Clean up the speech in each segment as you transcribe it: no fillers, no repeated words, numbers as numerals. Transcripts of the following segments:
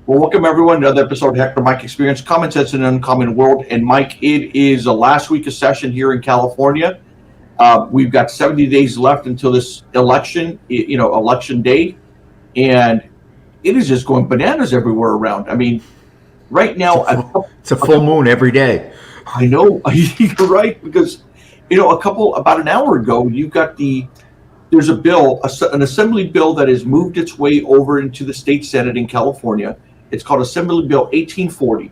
Well, welcome everyone to another episode of Hector Mike Experience, Common Sense in an Uncommon World. And Mike, it is the last week of session here in California. We've got 70 days left until this election, election day. And it is just going bananas everywhere around. I mean, right now, it's a full moon every day. I know, you're right, because, about an hour ago, there's a bill, an assembly bill that has moved its way over into the state Senate in California. It's called Assembly Bill 1840.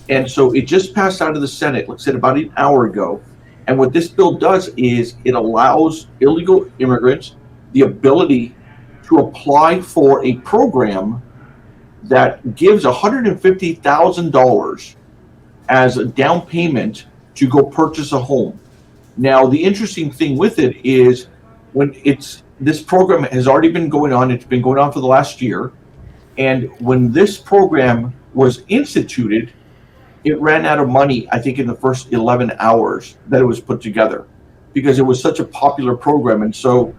And so it just passed out of the Senate, like I said, about an hour ago. And what this bill does is it allows illegal immigrants the ability to apply for a program that gives $150,000 as a down payment to go purchase a home. Now, the interesting thing with it is this program has already been going on. It's been going on for the last year. And when this program was instituted, it ran out of money, I think, in the first 11 hours that it was put together because it was such a popular program. And so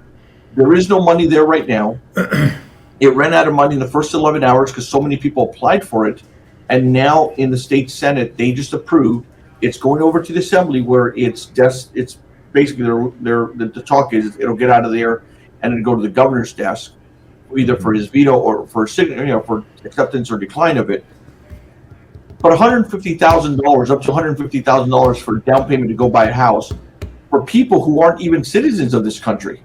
there is no money there right now. It ran out of money in the first 11 hours because so many people applied for it. And now in the state Senate, they just approved. It's going over to the Assembly where it's basically the talk is it'll get out of there and it'll go to the governor's desk, either for his veto or for for acceptance or decline of it. But $150,000, up to $150,000 for down payment to go buy a house for people who aren't even citizens of this country,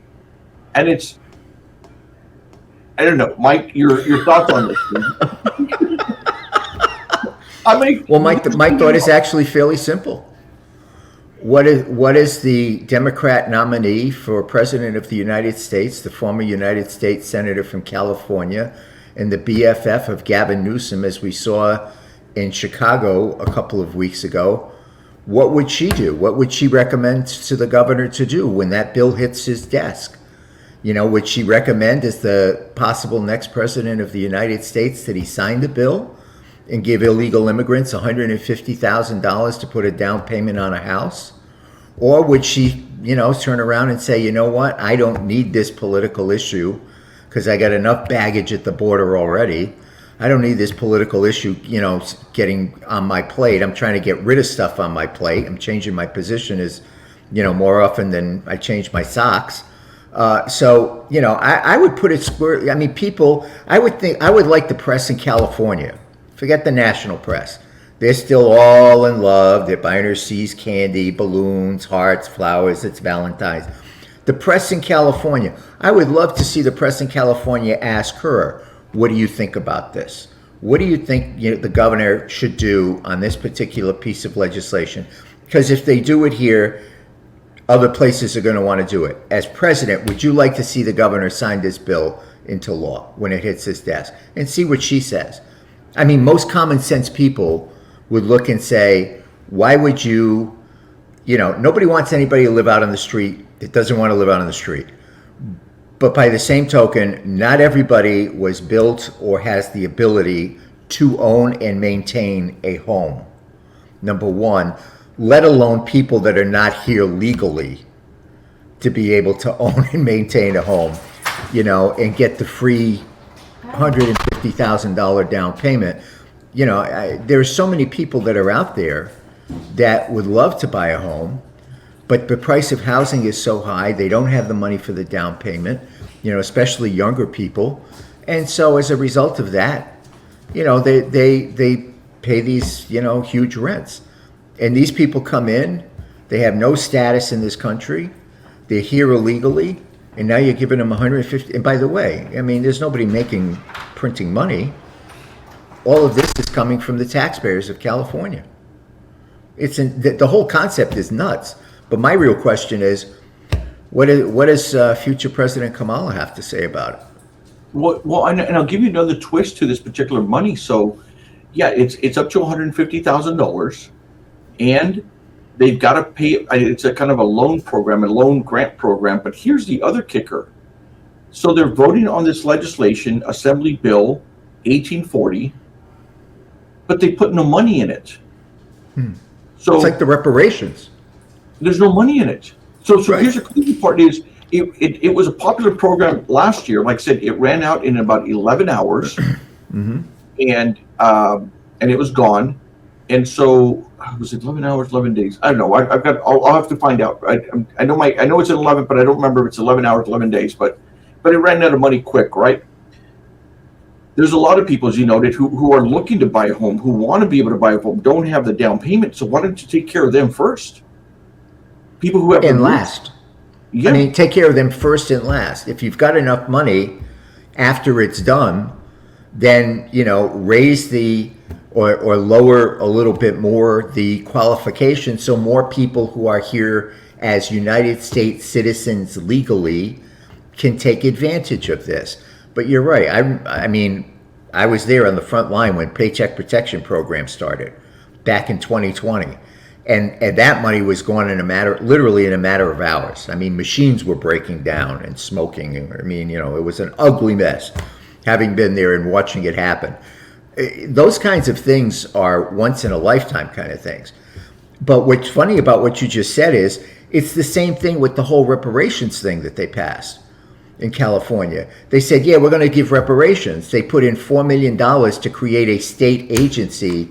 and I don't know, Mike, your thoughts on this? My thought is actually fairly simple. What is the Democrat nominee for President of the United States, the former United States Senator from California, and the BFF of Gavin Newsom, as we saw in Chicago a couple of weeks ago? What would she do? What would she recommend to the governor to do when that bill hits his desk? Would she recommend as the possible next president of the United States that he sign the bill and give illegal immigrants $150,000 to put a down payment on a house? Or would she, turn around and say, you know what, I don't need this political issue because I got enough baggage at the border already. I don't need this political issue, getting on my plate. I'm trying to get rid of stuff on my plate. I'm changing my position more often than I change my socks. I would put it square. I mean, I would like the press in California. Forget the national press. They're still all in love. They're buying her C's candy, balloons, hearts, flowers. It's Valentine's. The press in California. I would love to see the press in California ask her, what do you think about this? What do you think the governor should do on this particular piece of legislation? Because if they do it here, other places are going to want to do it. As president, would you like to see the governor sign this bill into law when it hits his desk? And see what she says. I mean, most common sense people would look and say, why would nobody wants anybody to live out on the street that doesn't want to live out on the street. But by the same token, not everybody was built or has the ability to own and maintain a home. Number one, let alone people that are not here legally to be able to own and maintain a home, and get the free $150,000 down payment. There are so many people that are out there that would love to buy a home, but the price of housing is so high, they don't have the money for the down payment, especially younger people. And so as a result of that, they pay these, huge rents. And these people come in, they have no status in this country, they're here illegally, and now you're giving them $150. And by the way, I mean, there's nobody printing money. All of this is coming from the taxpayers of California. The whole concept is nuts. But my real question is, what does future President Kamala have to say about it? Well, and I'll give you another twist to this particular money. So, yeah, it's up to $150,000, and they've got to pay. It's a kind of a loan program, a loan grant program. But here's the other kicker. So they're voting on this legislation, Assembly Bill 1840, but they put no money in it. So it's like the reparations. There's no money in it. So Right. Here's the crazy part is it was a popular program last year. Like I said, it ran out in about 11 hours. Mm-hmm. and it was gone. And so was it 11 hours, 11 days? I don't know. I'll have to find out. I know it's 11, but I don't remember if it's 11 hours, 11 days. But it ran out of money quick, right? There's a lot of people, as you noted, who are looking to buy a home, who want to be able to buy a home, don't have the down payment. So why don't you take care of them first? People who have and last. Yeah. I mean, take care of them first and last. If you've got enough money after it's done, then, raise or lower a little bit more the qualification so more people who are here as United States citizens legally can take advantage of this. But you're right. I mean, I was there on the front line when Paycheck Protection Program started back in 2020. And that money was gone literally in a matter of hours. I mean, machines were breaking down and smoking. I mean, it was an ugly mess, having been there and watching it happen. Those kinds of things are once in a lifetime kind of things. But what's funny about what you just said is it's the same thing with the whole reparations thing that they passed in California. They said, yeah, we're going to give reparations. They put in $4 million to create a state agency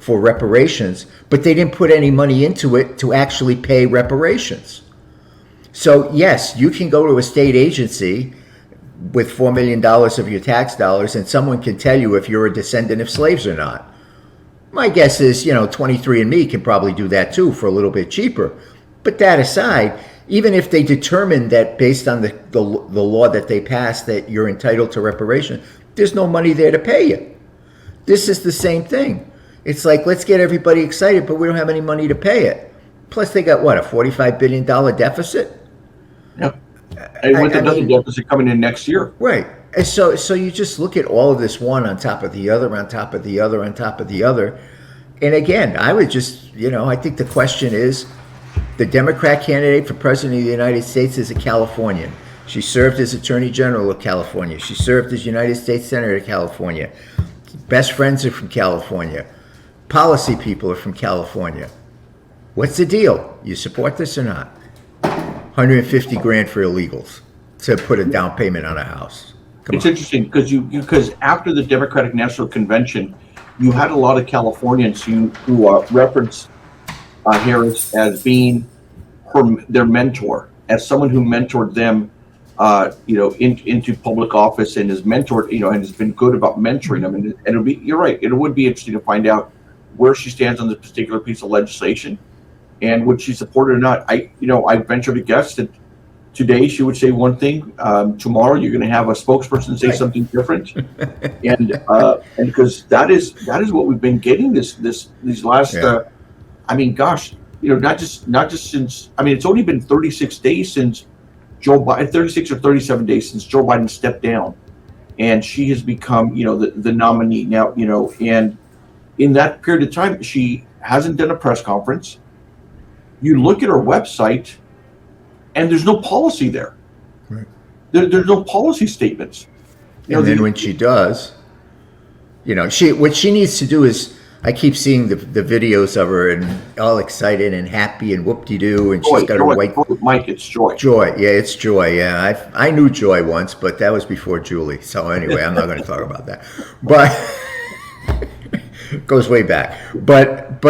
for reparations, but they didn't put any money into it to actually pay reparations. So yes, you can go to a state agency with $4 million of your tax dollars and someone can tell you if you're a descendant of slaves or not. My guess is, 23andMe can probably do that too for a little bit cheaper. But that aside, even if they determine that based on the law that they passed that you're entitled to reparation, there's no money there to pay you. This is the same thing. It's like, let's get everybody excited, but we don't have any money to pay it. Plus, they got, a $45 billion deficit? Yeah. And with another deficit coming in next year. Right. And so you just look at all of this one on top of the other, on top of the other, on top of the other. And again, I would just, I think the question is, the Democrat candidate for president of the United States is a Californian. She served as Attorney General of California. She served as United States Senator of California. Best friends are from California. Policy people are from California. What's the deal? You support this or not? 150 grand for illegals to put a down payment on a house. It's interesting because after the Democratic National Convention, you had a lot of Californians who referenced Harris as being their mentor, as someone who mentored them, into public office and has mentored, and has been good about mentoring them. And you're right. It would be interesting to find out where she stands on this particular piece of legislation, and would she support it or not. I venture to guess that today she would say one thing. Tomorrow you're going to have a spokesperson say something different, and because that is what we've been getting these last. Not just since. It's only been 36 days since Joe Biden, 36 or 37 days since Joe Biden stepped down, and she has become, the nominee now. And in that period of time, she hasn't done a press conference. You look at her website, and there's no policy there. Right. There's no policy statements. And then when she does, what she needs to do is, I keep seeing the videos of her and all excited and happy and whoop-de-doo, and she's got her white... Mike, it's Joy. Joy, yeah, it's Joy, yeah. I knew Joy once, but that was before Julie. So anyway, I'm not going to talk about that. But it goes way back. But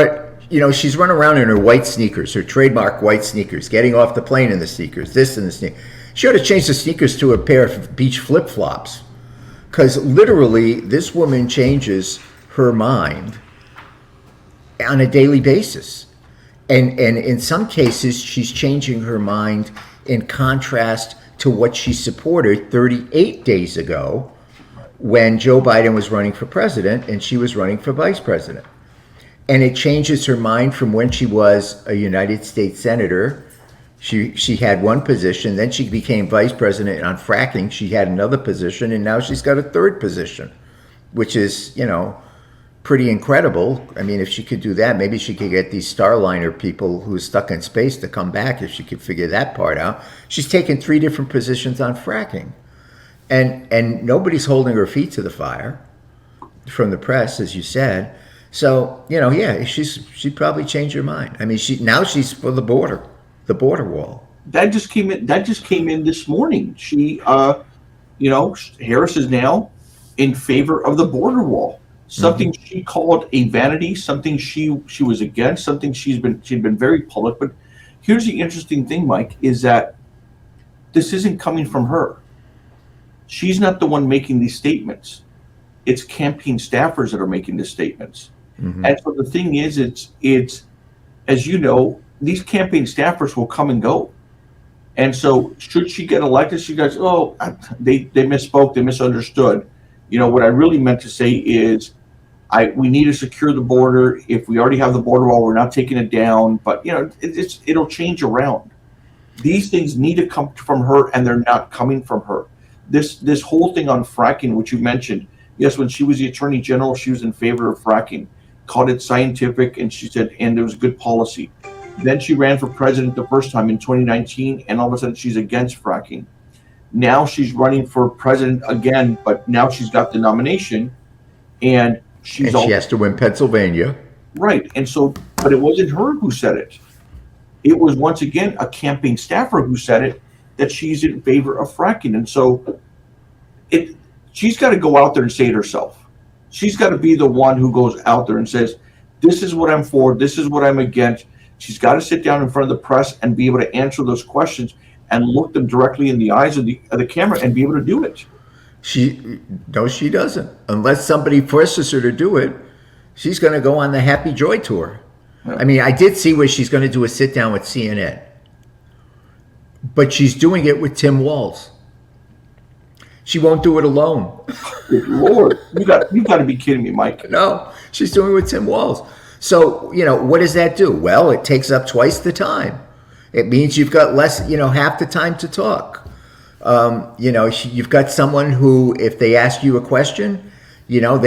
she's running around in her white sneakers, her trademark white sneakers, getting off the plane in the sneakers, this and the sneakers. She ought to change the sneakers to a pair of beach flip-flops, because literally this woman changes her mind on a daily basis. And in some cases, she's changing her mind in contrast to what she supported 38 days ago when Joe Biden was running for president and she was running for vice president. And it changes her mind from when she was a United States Senator. She had one position, then she became vice president on fracking. She had another position, and now she's got a third position, which is, pretty incredible. I mean, if she could do that, maybe she could get these Starliner people who are stuck in space to come back if she could figure that part out. She's taken 3 different positions on fracking. And nobody's holding her feet to the fire from the press, as you said. So, she'd probably change her mind. I mean, she's for the border wall. That just came in this morning. She Harris is now in favor of the border wall. something she called a vanity, something she was against, something she'd been very public. But here's the interesting thing, Mike, is that this isn't coming from her. She's not the one making these statements. It's campaign staffers that are making the statements. And so the thing is, it's as you know, these campaign staffers will come and go. And so should she get elected, she goes, oh, they misspoke, they misunderstood. You know, what I really meant to say is we need to secure the border. If we already have the border wall, we're not taking it down. But, you know, it'll change around. These things need to come from her, and they're not coming from her. This whole thing on fracking, which you mentioned, yes, when she was the attorney general, she was in favor of fracking, called it scientific, and she said, and there was good policy. Then she ran for president the first time in 2019, and all of a sudden she's against fracking. Now she's running for president again, but now she's got the nomination, and she has to win Pennsylvania. Right, and so, but it wasn't her who said it. It was, once again, a campaign staffer who said it, that she's in favor of fracking. And so she's got to go out there and say it herself. She's got to be the one who goes out there and says, this is what I'm for, this is what I'm against. She's got to sit down in front of the press and be able to answer those questions and look them directly in the eyes of the camera and be able to do it. She doesn't. Unless somebody forces her to do it, she's going to go on the Happy Joy tour. Yeah. I mean, I did see where she's going to do a sit down with CNN, but she's doing it with Tim Walz. She won't do it alone. Good Lord, you got to be kidding me, Mike. No, she's doing it with Tim Walz. So, you know, what does that do? Well, it takes up twice the time. It means you've got less, you know, half the time to talk. You know, you've got someone who, if they ask you a question, you know,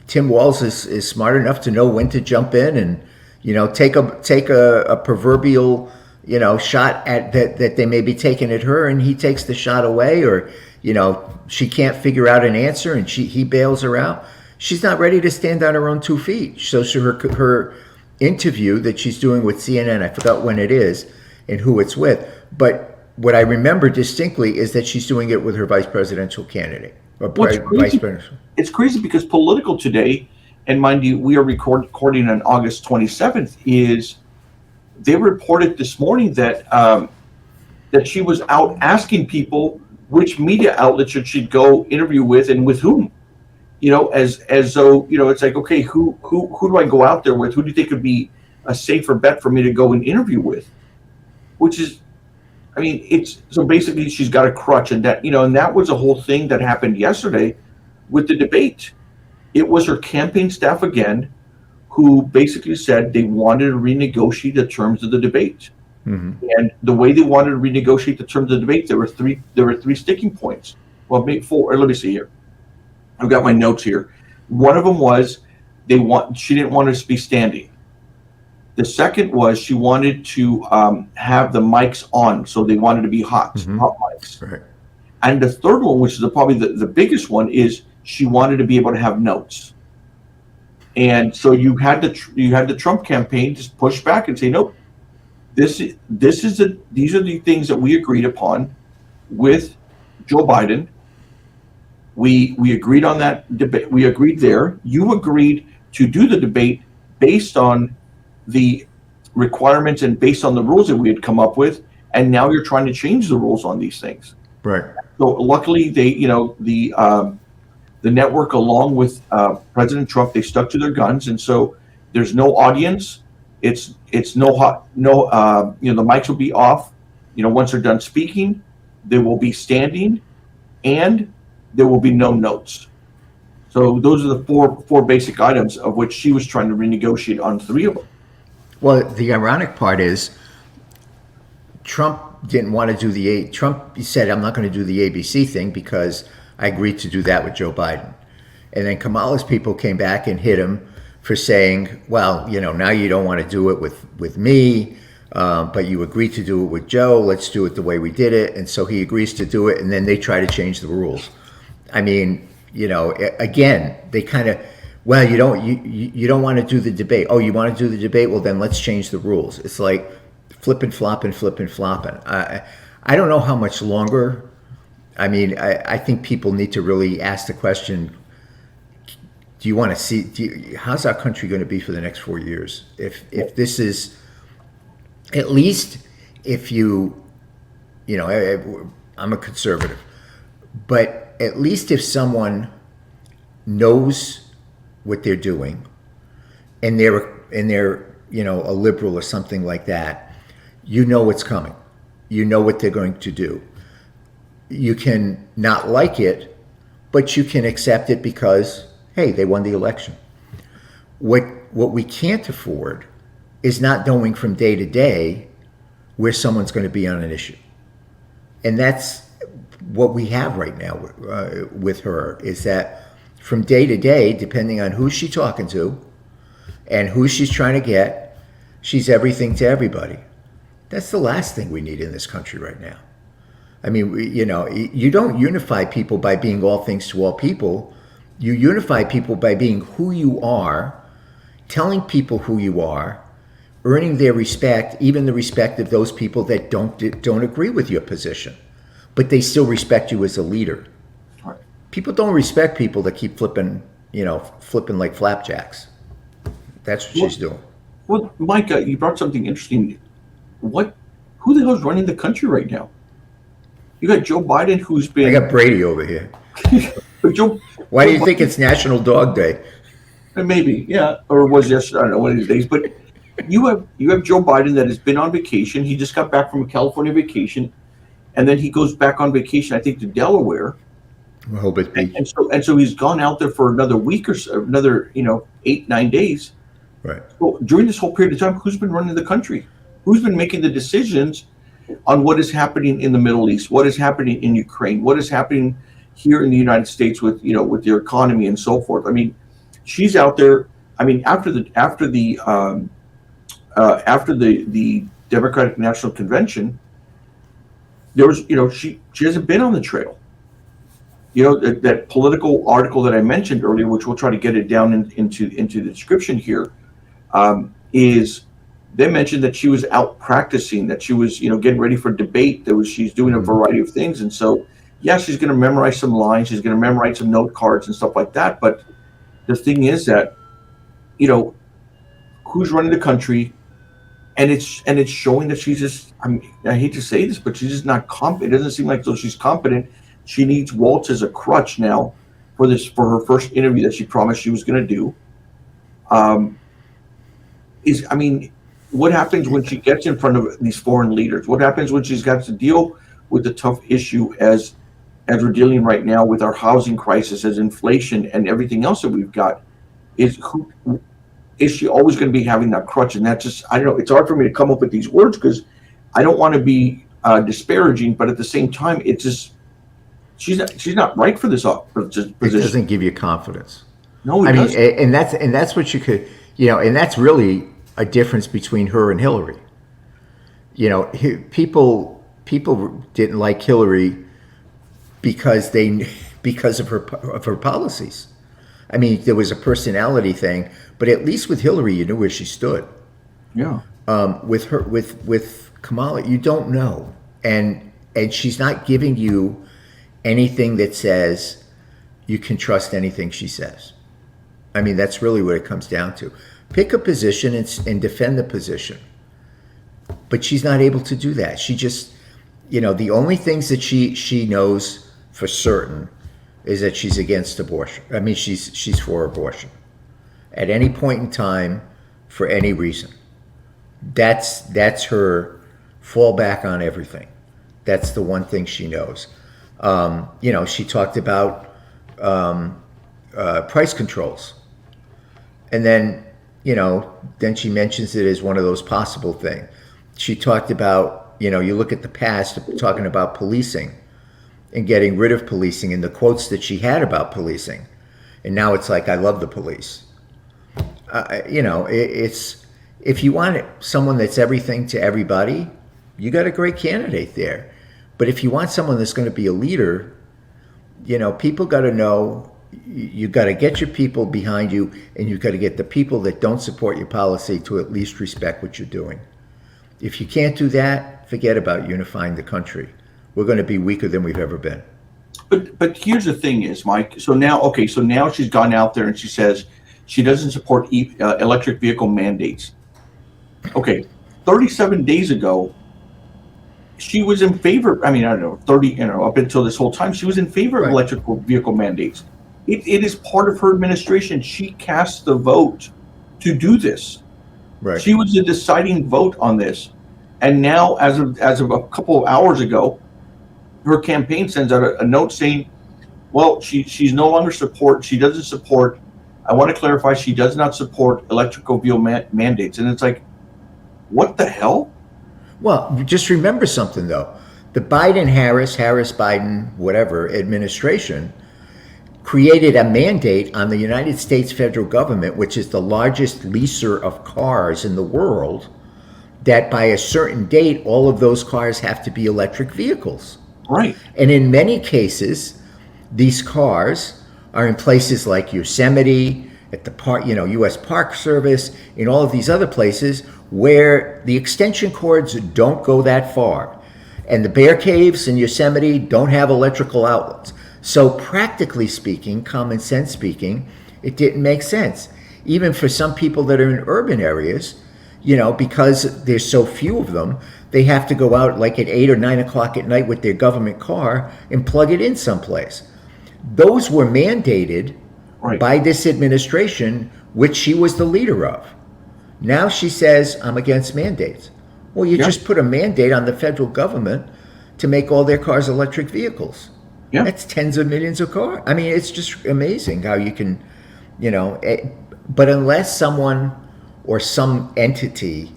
Tim Walz is smart enough to know when to jump in and, you know, take a proverbial, you know, shot at that they may be taking at her, and he takes the shot away, or, you know, she can't figure out an answer and he bails her out. She's not ready to stand on her own 2 feet. So her interview that she's doing with CNN, I forgot when it is and who it's with, but what I remember distinctly is that she's doing it with her vice presidential candidate. It's crazy because Political today, and mind you, we are recording on August 27th, is they reported this morning that that she was out asking people which media outlet should she go interview with and with whom. You know, as though, you know, it's like, okay, who do I go out there with? Who do you think would be a safer bet for me to go and interview with? Which is, I mean, it's so basically she's got a crutch, and that, you know, and that was a whole thing that happened yesterday with the debate. It was her campaign staff again who basically said they wanted to renegotiate the terms of the debate. Mm-hmm. And the way they wanted to renegotiate the terms of the debate, there were three sticking points. Well, maybe four. Or let me see here. I've got my notes here. One of them was she didn't want us to be standing. The second was she wanted to have the mics on, so they wanted to be hot mics. Right. And the third one, which is probably the biggest one, is she wanted to be able to have notes. And so you had the Trump campaign just push back and say, nope, these are the things that we agreed upon with Joe Biden. We agreed on that debate. We agreed there. You agreed to do the debate based on the requirements and based on the rules that we had come up with, and now you're trying to change the rules on these things. Right. So luckily, the network, along with President Trump, they stuck to their guns, and so there's no audience. It's the mics will be off. You know, once they're done speaking, they will be standing, and there will be no notes. So those are the four basic items of which she was trying to renegotiate on three of them. Well, the ironic part is Trump didn't want to do Trump said, I'm not going to do the ABC thing because I agreed to do that with Joe Biden. And then Kamala's people came back and hit him for saying, well, you know, now you don't want to do it with me, but you agreed to do it with Joe. Let's do it the way we did it. And so he agrees to do it, and then they try to change the rules. I mean, you know, again, they kind of, well, you don't want to do the debate. Oh, you want to do the debate? Well, then let's change the rules. It's like flipping, flopping. I don't know how much longer. I mean, I think people need to really ask the question, do you want to see? How's our country going to be for the next 4 years? If this is, at least if I'm a conservative, but at least if someone knows what they're doing, and they're a liberal or something like that, what's coming. You know what they're going to do. You can not like it, but you can accept it because, hey, they won the election. What we can't afford is not knowing from day to day where someone's going to be on an issue. And that's what we have right now with her, is that from day to day, depending on who she's talking to and who she's trying to get, she's everything to everybody. That's the last thing we need in this country right now. I mean, you don't unify people by being all things to all people. You unify people by being who you are, telling people who you are, earning their respect, even the respect of those people that don't agree with your position, but they still respect you as a leader. Right. People don't respect people that keep flipping like flapjacks. That's what she's doing. Well, Mike, you brought something interesting. Who the hell is running the country right now? You got Joe Biden, who's been. I got Brady over here. Why do you think it's National Dog Day? Maybe, yeah, or was yesterday? I don't know, one of these days. But you have Joe Biden that has been on vacation. He just got back from a California vacation, and then he goes back on vacation, I think, to Delaware. Rehoboth Beach. And so he's gone out there for another week or so, another 8-9 days. Right. So during this whole period of time, who's been running the country? Who's been making the decisions on what is happening in the Middle East, what is happening in Ukraine, what is happening here in the United States with their economy and so forth? I mean, she's out there. I mean, after the Democratic National Convention, there was she hasn't been on the trail. That political article that I mentioned earlier, which we'll try to get it down into the description here, is they mentioned that she was out practicing, that she was getting ready for debate. She's doing a variety of things, and so she's going to memorize some lines, she's going to memorize some note cards and stuff like that. But the thing is that who's running the country, and it's showing that she's just. I mean, I hate to say this, but she's just not competent. It doesn't seem like though she's competent. She needs Walz as a crutch now for her first interview that she promised she was going to do. What happens when she gets in front of these foreign leaders? What happens when she's got to deal with the tough issue as we're dealing right now with our housing crisis, as inflation and everything else that we've got? Is she always going to be having that crutch? And that's just, I don't know. It's hard for me to come up with these words because I don't want to be disparaging, but at the same time, it's just she's not right for this position. It doesn't give you confidence. No, it doesn't. And that's what you could, and that's really a difference between her and Hillary. People didn't like Hillary because of her policies. I mean, there was a personality thing, but at least with Hillary, you knew where she stood. Yeah. With Kamala, you don't know, and she's not giving you anything that says you can trust anything she says. I mean, that's really what it comes down to. Pick a position and defend the position. But she's not able to do that. She just, the only things that she knows for certain is that she's against abortion. I mean, she's for abortion. At any point in time, for any reason. That's her fallback on everything. That's the one thing she knows. She talked about price controls. And then, then she mentions it as one of those possible things. She talked about, you look at the past, talking about policing and getting rid of policing and the quotes that she had about policing. And now it's like, I love the police. It's, if you want someone that's everything to everybody, you got a great candidate there. But if you want someone that's going to be a leader, people got to know, you got to get your people behind you, and you got to get the people that don't support your policy to at least respect what you're doing. If you can't do that, forget about unifying the country. We're going to be weaker than we've ever been. But here's the thing is, Mike. So now she's gone out there and she says she doesn't support electric vehicle mandates. Okay, 37 days ago, she was in favor. I mean, I don't know, 30, up until this whole time, she was in favor of Right. electrical vehicle mandates. It is part of her administration. She cast the vote to do this. Right. She was the deciding vote on this. And now, as of a couple of hours ago, her campaign sends out a note saying, well, she's no longer she doesn't support, I want to clarify, she does not support electrical vehicle mandates. And it's like, what the hell? Well, just remember something though. The Biden-Harris, Harris-Biden, whatever administration created a mandate on the United States federal government, which is the largest leaser of cars in the world, that by a certain date, all of those cars have to be electric vehicles. Right. And in many cases, these cars are in places like Yosemite, at the U.S. Park Service, in all of these other places where the extension cords don't go that far. And the bear caves in Yosemite don't have electrical outlets. So practically speaking, common sense speaking, it didn't make sense. Even for some people that are in urban areas, because there's so few of them, they have to go out like at 8 or 9 o'clock at night with their government car and plug it in someplace. Those were mandated by this administration, which she was the leader of. Now she says, I'm against mandates. Well, you just put a mandate on the federal government to make all their cars electric vehicles. Yeah. That's tens of millions of cars. I mean, it's just amazing how you can, but unless someone or some entity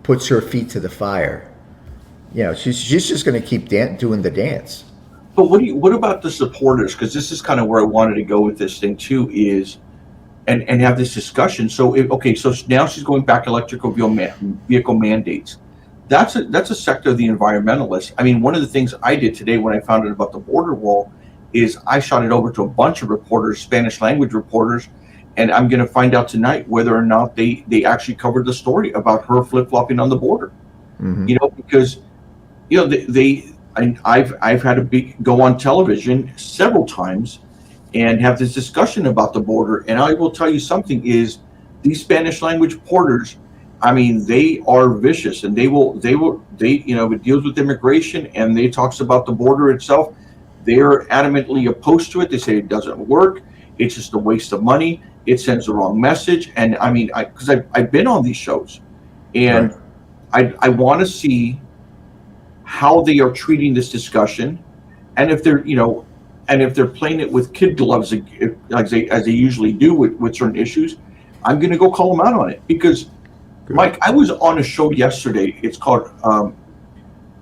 puts her feet to the fire, she's just going to keep doing the dance. But what about the supporters? Because this is kind of where I wanted to go with this thing too, is and have this discussion. So so now she's going back electrical vehicle mandates. That's a sector of the environmentalists. I mean, one of the things I did today when I found out about the border wall is I shot it over to a bunch of reporters, Spanish language reporters, and I'm going to find out tonight whether or not they actually covered the story about her flip-flopping on the border. Mm-hmm. Because I've had to go on television several times and have this discussion about the border. And I will tell you something is these Spanish language reporters, I mean, they are vicious, and they if it deals with immigration and they talks about the border itself, they're adamantly opposed to it. They say it doesn't work. It's just a waste of money. It sends the wrong message. And I mean, because I've been on these shows, and I want to see how they are treating this discussion, and if they're playing it with kid gloves, as they usually do with certain issues, I'm going to go call them out on it. Because, Mike, I was on a show yesterday. It's called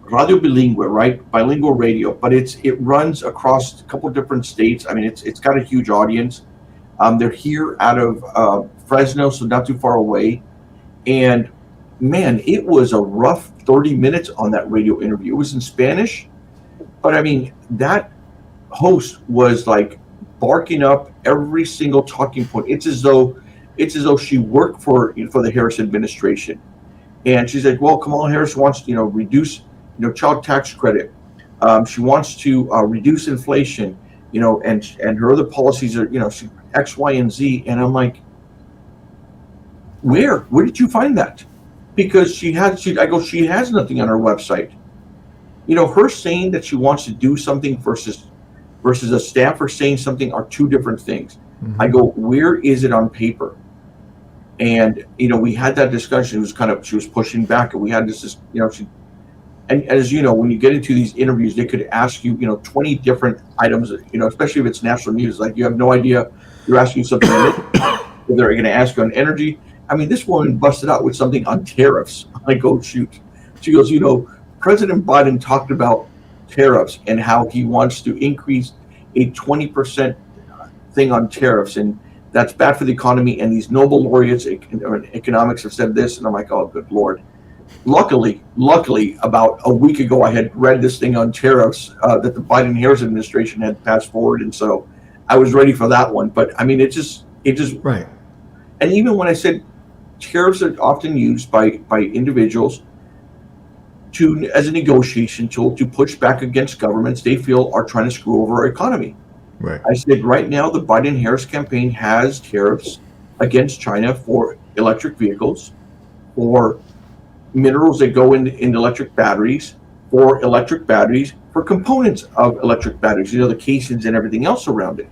Radio Bilingüe, right? Bilingual radio, but it runs across a couple of different states. I mean, it's got a huge audience. They're here out of Fresno, so not too far away, and man, it was a rough 30 minutes on that radio interview. It was in Spanish, but I mean, that host was like barking up every single talking point. It's as though she worked for the Harris administration. And she's like, well, Kamala Harris wants to, reduce, child tax credit. She wants to reduce inflation, and her other policies are, X, Y, and Z. And I'm like, where did you find that? Because she has nothing on her website. Her saying that she wants to do something versus a staffer saying something are two different things. Mm-hmm. I go, where is it on paper? And we had that discussion. She was pushing back, and we had this, and as you know, when you get into these interviews, they could ask you, 20 different items, especially if it's national news. Like, you have no idea. You're asking something, they're going to ask you on energy. I mean, this woman busted out with something on tariffs. I go, shoot. She goes, President Biden talked about tariffs and how he wants to increase a 20% thing on tariffs, and that's bad for the economy. And these Nobel laureates in economics have said this, and I'm like, oh, good Lord. Luckily, about a week ago, I had read this thing on tariffs that the Biden-Harris administration had passed forward, and so I was ready for that one. But I mean, it just right. And even when I said tariffs are often used by individuals to as a negotiation tool to push back against governments they feel are trying to screw over our economy. Right. I said right now the Biden-Harris campaign has tariffs against China for electric vehicles, for minerals that go in electric batteries, for components of electric batteries, the casings and everything else around it.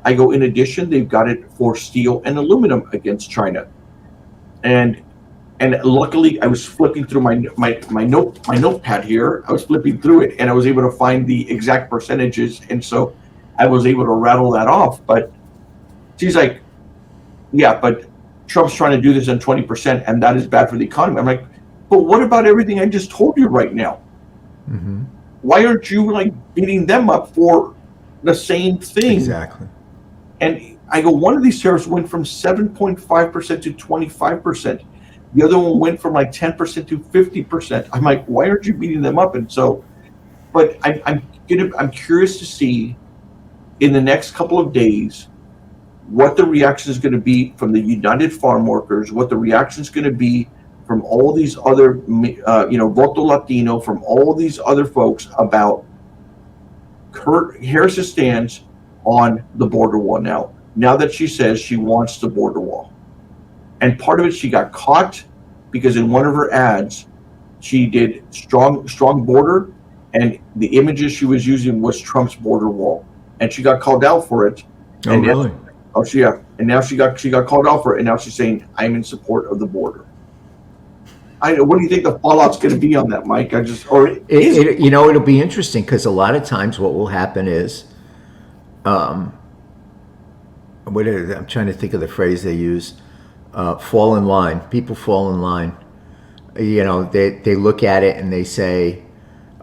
I go, in addition, they've got it for steel and aluminum against China. And luckily I was flipping through my notepad here. I was flipping through it and I was able to find the exact percentages, and so I was able to rattle that off. But she's like, yeah, but Trump's trying to do this on 20%, and that is bad for the economy. I'm like, but what about everything I just told you right now? Mm-hmm. Why aren't you like beating them up for the same thing? Exactly. And I go, one of these tariffs went from 7.5% to 25%. The other one went from like 10% to 50%. I'm like, why aren't you beating them up? And so, but I'm curious to see in the next couple of days what the reaction is going to be from the United Farm Workers, what the reaction is going to be from all these other, Voto Latino, from all these other folks about Harris's stance on the border wall now that she says she wants the border wall. And part of it, she got caught because in one of her ads, she did strong border, and the images she was using was Trump's border wall, and she got called out for it. Oh, and really? And now she got called out for it, and now she's saying, I'm in support of the border. What do you think the fallout's going to be on that, Mike? It'll be interesting because a lot of times what will happen is, I'm trying to think of the phrase they use, fall in line. People fall in line. They look at it and they say,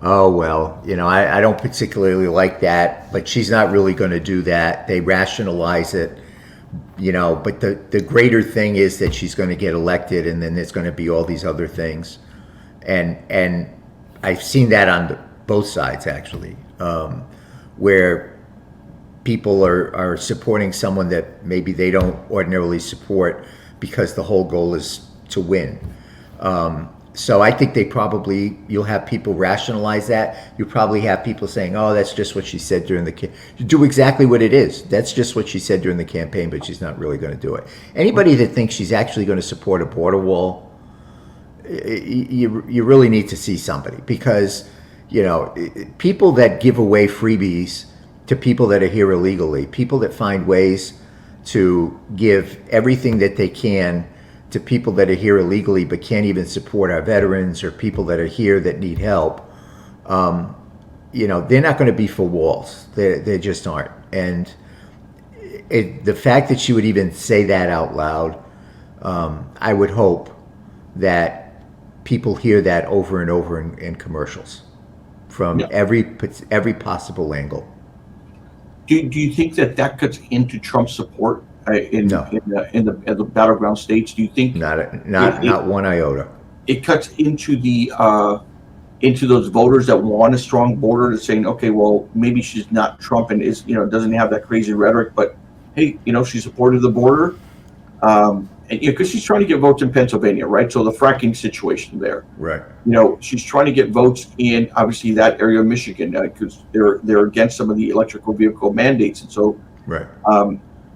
oh, well, I don't particularly like that, but she's not really going to do that. They rationalize it, but the greater thing is that she's going to get elected, and then there's going to be all these other things. And I've seen that on both sides, actually, where people are supporting someone that maybe they don't ordinarily support because the whole goal is to win. So I think you'll have people rationalize that. You'll probably have people saying, oh, that's just what she said during the campaign. You do exactly what it is. That's just what she said during the campaign, but she's not really going to do it. Anybody that thinks she's actually going to support a border wall, you really need to see somebody, because, people that give away freebies to people that are here illegally, people that find ways to give everything that they can to people that are here illegally but can't even support our veterans or people that are here that need help, they're not going to be for walls. They just aren't. And the fact that she would even say that out loud, I would hope that people hear that over and over in commercials from every possible angle. Do you think that cuts into Trump's support in the battleground states? Do you think not one iota? It cuts into into those voters that want a strong border, to saying, okay, well, maybe she's not Trump and doesn't have that crazy rhetoric, but hey, she supported the border, and because she's trying to get votes in Pennsylvania, right? So the fracking situation there, right? She's trying to get votes in obviously that area of Michigan because they're against some of the electrical vehicle mandates, and so right.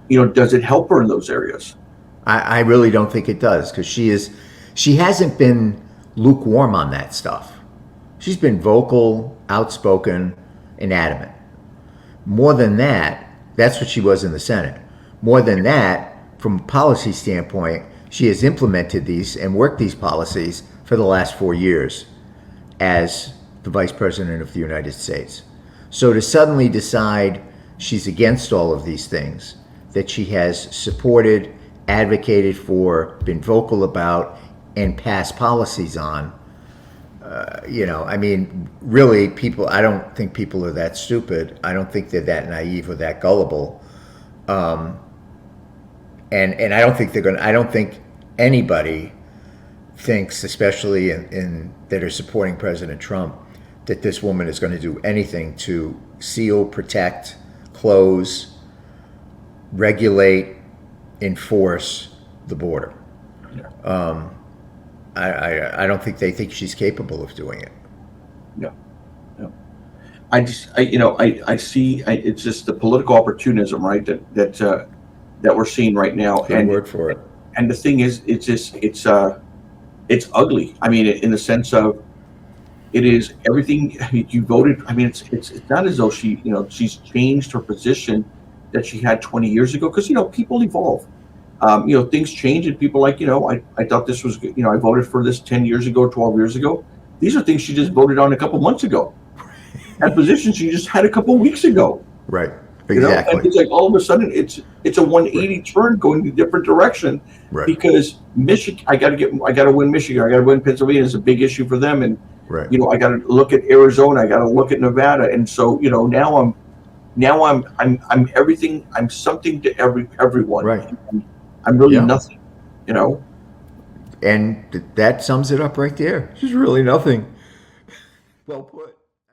Does it help her in those areas? I really don't think it does, because she hasn't been lukewarm on that stuff. She's been vocal, outspoken, and adamant. More than that, that's what she was in the Senate. More than that, from a policy standpoint, she has implemented these and worked these policies for the last 4 years as the Vice President of the United States. So to suddenly decide she's against all of these things that she has supported, advocated for, been vocal about, and passed policies on, really, people, I don't think people are that stupid. I don't think they're that naive or that gullible. And I don't think I don't think anybody thinks, especially in that are supporting President Trump, that this woman is going to do anything to seal, protect, close, regulate, enforce the border. I don't think they think she's capable of doing it. No, no. I see. It's just the political opportunism, right? That we're seeing right now. Good word for it. And the thing is, it's ugly. I mean, in the sense of it is everything. I mean, you voted. I mean, it's not as though she's changed her position that she had 20 years ago, because people evolve. Things change, and people I thought this was good. I voted for this 10 years ago, 12 years ago. These are things she just voted on a couple months ago. And positions she just had a couple weeks ago. Right. Exactly. And it's like all of a sudden it's a 180 turn going in a different direction. Right. Because Michigan, I got to win Michigan. I got to win Pennsylvania. It's a big issue for them. And right. I got to look at Arizona. I got to look at Nevada. And so now I'm everything. I'm something to everyone. Right. And I'm really nothing. And that sums it up right there. She's really nothing. Well put.